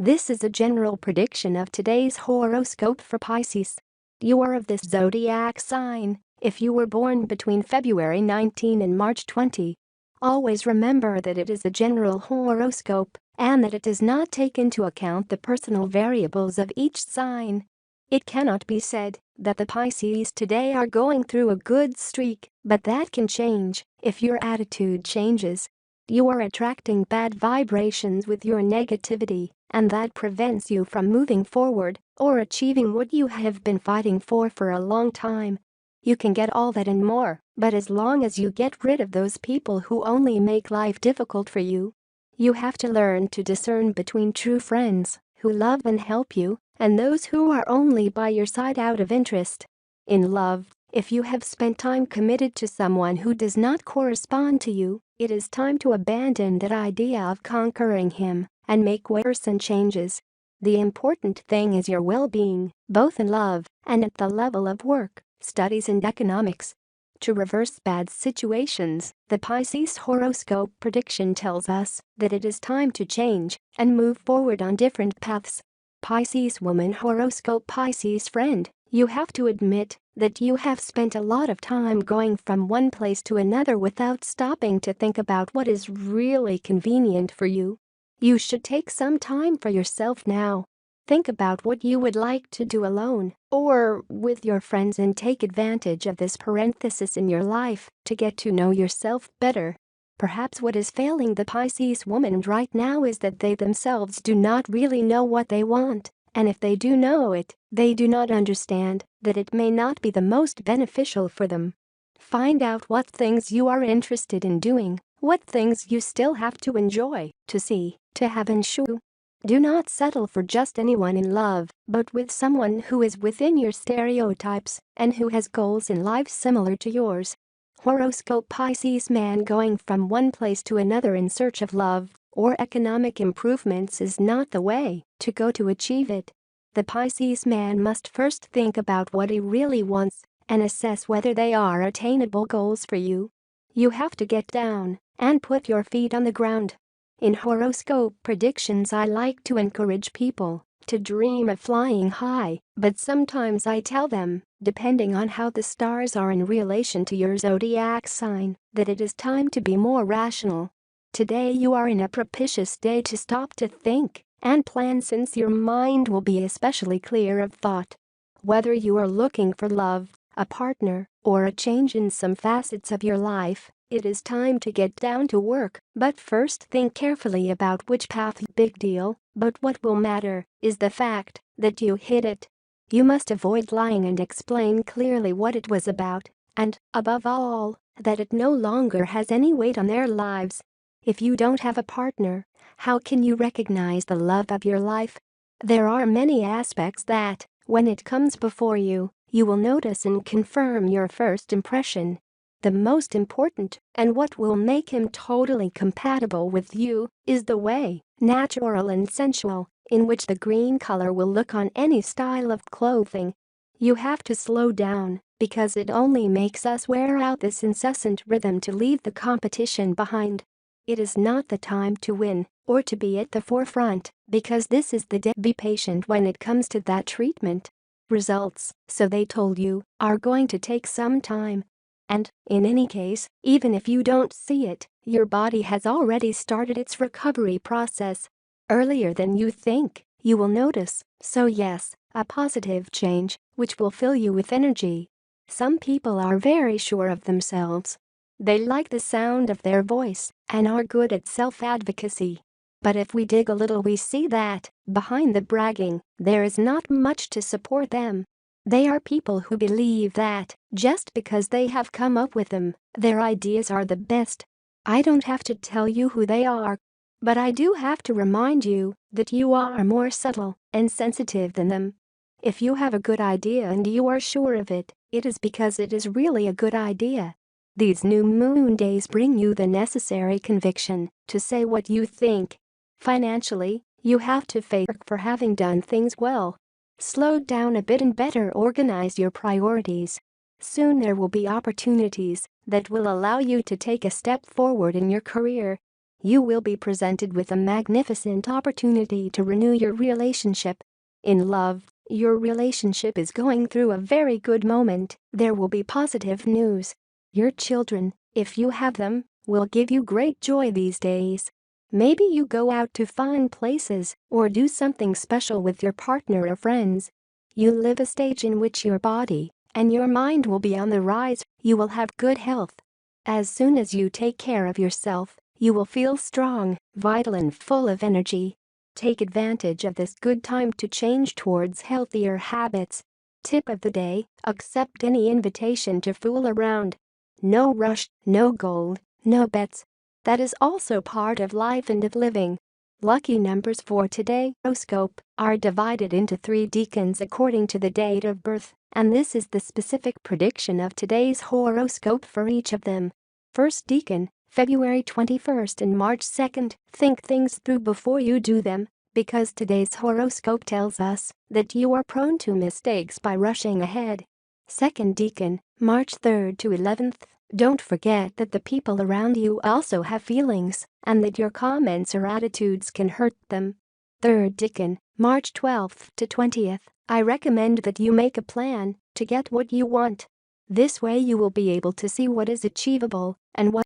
This is a general prediction of today's horoscope for Pisces. You are of this zodiac sign if you were born between February 19 and March 20. Always remember that it is a general horoscope and that it does not take into account the personal variables of each sign. It cannot be said that the Pisces today are going through a good streak, but that can change if your attitude changes. You are attracting bad vibrations with your negativity, and that prevents you from moving forward or achieving what you have been fighting for a long time. You can get all that and more, but as long as you get rid of those people who only make life difficult for you. You have to learn to discern between true friends who love and help you and those who are only by your side out of interest. In love, if you have spent time committed to someone who does not correspond to you, it is time to abandon that idea of conquering him and make certain changes. The important thing is your well-being, both in love and at the level of work, studies and economics. To reverse bad situations, the Pisces horoscope prediction tells us that it is time to change and move forward on different paths. Pisces woman horoscope. Pisces friend, you have to admit that you have spent a lot of time going from one place to another without stopping to think about what is really convenient for you. You should take some time for yourself now. Think about what you would like to do alone or with your friends and take advantage of this parenthesis in your life to get to know yourself better. Perhaps what is failing the Pisces woman right now is that they themselves do not really know what they want, and if they do know it, they do not understand that it may not be the most beneficial for them. Find out what things you are interested in doing, what things you still have to enjoy, to see, to have and show. Do not settle for just anyone in love, but with someone who is within your stereotypes and who has goals in life similar to yours. Horoscope. Pisces man going from one place to another in search of love or economic improvements is not the way to go to achieve it. The Pisces man must first think about what he really wants and assess whether they are attainable goals for you. You have to get down and put your feet on the ground. In horoscope predictions, I like to encourage people to dream of flying high, but sometimes I tell them, depending on how the stars are in relation to your zodiac sign, that it is time to be more rational. Today you are in a propitious day to stop to think and plan, since your mind will be especially clear of thought. Whether you are looking for love, a partner, or a change in some facets of your life, it is time to get down to work, but first think carefully about which path. Big deal, but what will matter is the fact that you hit it. You must avoid lying and explain clearly what it was about, and, above all, that it no longer has any weight on their lives. If you don't have a partner, how can you recognize the love of your life? There are many aspects that, when it comes before you, you will notice and confirm your first impression. The most important, and what will make him totally compatible with you, is the way, natural and sensual, in which the green color will look on any style of clothing. You have to slow down, because it only makes us wear out this incessant rhythm to leave the competition behind. It is not the time to win or to be at the forefront, because this is the day. Be patient when it comes to that treatment. Results, so they told you, are going to take some time. And, in any case, even if you don't see it, your body has already started its recovery process. Earlier than you think, you will notice, so yes, a positive change, which will fill you with energy. Some people are very sure of themselves. They like the sound of their voice and are good at self-advocacy. But if we dig a little, we see that, behind the bragging, there is not much to support them. They are people who believe that, just because they have come up with them, their ideas are the best. I don't have to tell you who they are. But I do have to remind you that you are more subtle and sensitive than them. If you have a good idea and you are sure of it, it is because it is really a good idea. These new moon days bring you the necessary conviction to say what you think. Financially, you have to thank for having done things well. Slow down a bit and better organize your priorities. Soon there will be opportunities that will allow you to take a step forward in your career. You will be presented with a magnificent opportunity to renew your relationship. In love, your relationship is going through a very good moment. There will be positive news. Your children, if you have them, will give you great joy these days. Maybe you go out to fun places or do something special with your partner or friends. You live a stage in which your body and your mind will be on the rise. You will have good health. As soon as you take care of yourself, you will feel strong, vital and full of energy. Take advantage of this good time to change towards healthier habits. Tip of the day: accept any invitation to fool around. No rush, no gold, no bets. That is also part of life and of living. Lucky numbers for today's horoscope are divided into 3 decans according to the date of birth, and this is the specific prediction of today's horoscope for each of them. First decan, February 21st and March 2nd. Think things through before you do them, because today's horoscope tells us that you are prone to mistakes by rushing ahead. Second decan, March 3rd to 11th. Don't forget that the people around you also have feelings and that your comments or attitudes can hurt them. Third decan, March 12th to 20th. I recommend that you make a plan to get what you want. This way you will be able to see what is achievable and what